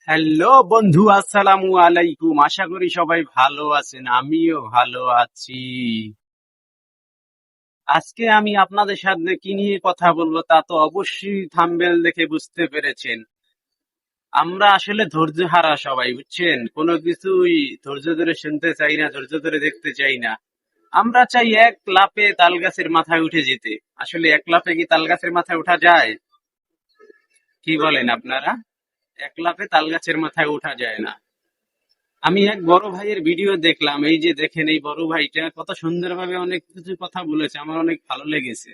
Hello বন্ধু, আসসালামু আলাইকুম। আশা করি সবাই ভালো আছেন, আমিও ভালো আছি। আজকে আমি আপনাদের সাথে কি নিয়ে কথা বলবো তা তো অবশ্যই থাম্বনেল দেখে বুঝতে পেরেছেন। আমরা আসলে ধৈর্য হারা সবাই, বুঝছেন? কোনো কিছুই ধৈর্য ধরে শুনতে চাই না, ধৈর্য ধরে দেখতে চাই না। আমরা চাই এক লাফে তাল গাছের মাথায় উঠে যেতে। আসলে এক লাফে কি তাল গাছের মাথায় ওঠা যায়? কি বলেন আপনারা? এক লাফে তাল গাছের মাথায় ওঠা যায় না। আমি এক বড় ভাইয়ের ভিডিও দেখলাম, এই যে দেখেন, এই বড় ভাইটা কত সুন্দরভাবে অনেক কিছু কথা বলেছে, আমার অনেক ভালো লেগেছে।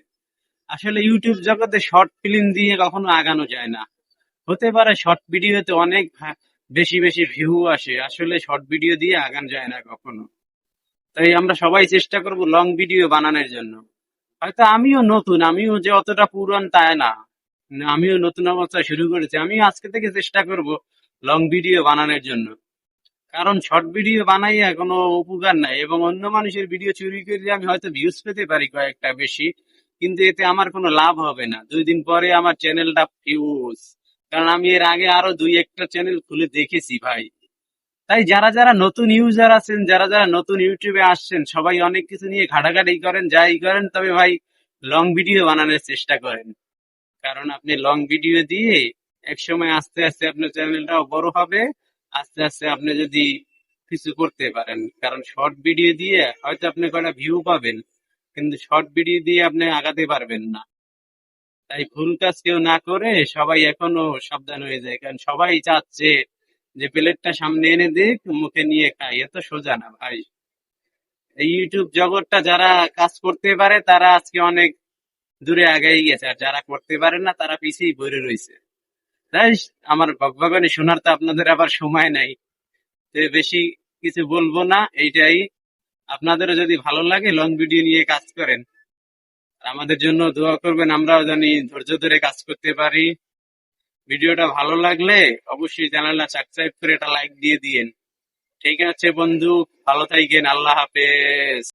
আসলে ইউটিউব জগতে শর্ট ফিল্ম দিয়ে কখনো আগানো যায় না। হতে পারে শর্ট ভিডিওতে অনেক বেশি বেশি ভিউ আসে, আসলে শর্ট ভিডিও দিয়ে আগানো যায় না কখনো। তাই আমরা সবাই চেষ্টা করব লং ভিডিও বানানোর জন্য। হয়তো আমিও নতুন, আমিও যে অতটা পুরান তা না, আমিও নতুন অবস্থায় শুরু করেছি। আমি আজকে থেকে চেষ্টা করব লং ভিডিও বানানোর জন্য। কারণ শর্ট ভিডিও বানাইয়া কোনো উপকার নাই, এবং অন্য মানুষের ভিডিও চুরি করে আমি হয়তো ভিউজ পেতে পারি কয়েকটা বেশি, কিন্তু এতে আমার কোনো লাভ হবে না। 2 দিন পরে আমার চ্যানেলটা ফিউজ। কারণ আমি এর আগে আরো 2-1টা চ্যানেল খুলে দেখেছি ভাই। তাই যারা যারা নতুন ইউজার আছেন, যারা যারা নতুন ইউটিউবে আসছেন, সবাই অনেক কিছু নিয়ে ঘাটাঘাটি করেন, যাই করেন, তবে ভাই লং ভিডিও বানানোর চেষ্টা করেন। কারণ আপনি লং ভিডিও দিয়ে একসময় আস্তে আস্তে আপনার চ্যানেলটাও বড় হবে। আস্তে আস্তে আপনি যদি কিছু করতে পারেন, কারণ শর্ট ভিডিও দিয়ে হয়তো আপনি কয়টা ভিউ পাবেন, কিন্তু শর্ট ভিডিও দিয়ে আপনি আগাতে পারবেন না। তাই ভুল কাজ কেউ না করে সবাই এখনো সাবধান হয়ে যায়, কারণ সবাই চাচ্ছে যে প্লেটটা সামনে এনে দিক, মুখে নিয়ে খাই। এত সোজা না ভাই। এই ইউটিউব জগৎটা যারা কাজ করতে পারে তারা আজকে অনেক দূরে আগাই গেছে, আর যারা করতে পারে না তারা পিছিয়ে পড়ে রয়েছে। তাই আমার বকবকানি শোনার তো আপনাদের আবার সময় নাই, তো বেশি কিছু বলবো না। এইটাই, আপনাদেরও যদি ভালো লাগে লং ভিডিও নিয়ে কাজ করেন, আর আমাদের জন্য দোয়া করবেন, আমরাও জানি ধৈর্য ধরে কাজ করতে পারি। ভিডিওটা ভালো লাগলে অবশ্যই চ্যানেলটা সাবস্ক্রাইব করে একটা লাইক দিয়ে দিয়েন। ঠিক আছে বন্ধু, ভালো থাকেন, আল্লাহ হাফেজ।